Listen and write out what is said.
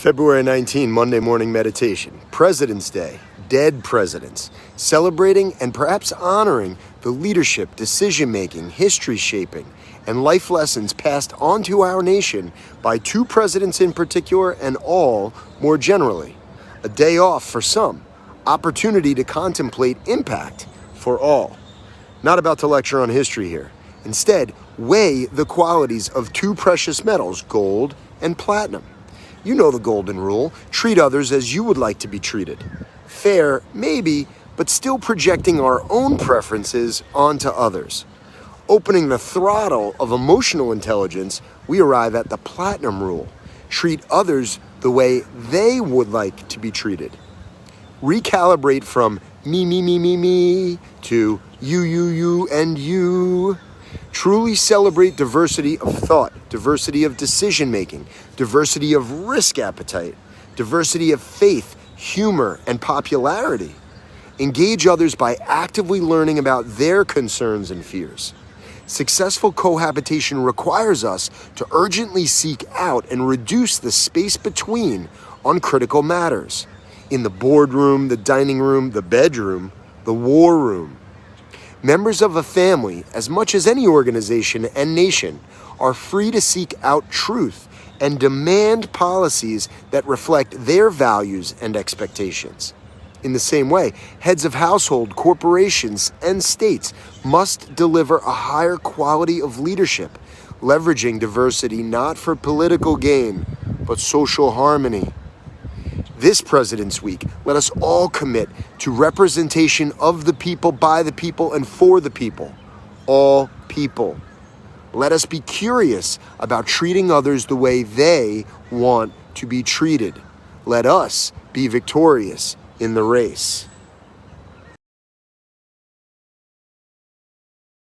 February 19, Monday morning meditation, President's Day, dead presidents, celebrating and perhaps honoring the leadership, decision-making, history-shaping, and life lessons passed on to our nation by two presidents in particular and all more generally. A day off for some, opportunity to contemplate impact for all. Not about to lecture on history here. Instead, weigh the qualities of two precious metals, gold and platinum. You know the golden rule, treat others as you would like to be treated. Fair, maybe, but still projecting our own preferences onto others. Opening the throttle of emotional intelligence, we arrive at the platinum rule. Treat others the way they would like to be treated. Recalibrate from me to you, and you. Truly celebrate diversity of thought, diversity of decision-making, diversity of risk appetite, diversity of faith, humor, and popularity. Engage others by actively learning about their concerns and fears. Successful cohabitation requires us to urgently seek out and reduce the space between on critical matters. In the boardroom, the dining room, the bedroom, the war room. Members of a family, as much as any organization and nation, are free to seek out truth and demand policies that reflect their values and expectations. In the same way, heads of household, corporations, and states must deliver a higher quality of leadership, leveraging diversity not for political gain, but social harmony. This President's Week, let us all commit to representation of the people, by the people, and for the people. All people. Let us be curious about treating others the way they want to be treated. Let us be victorious in the race.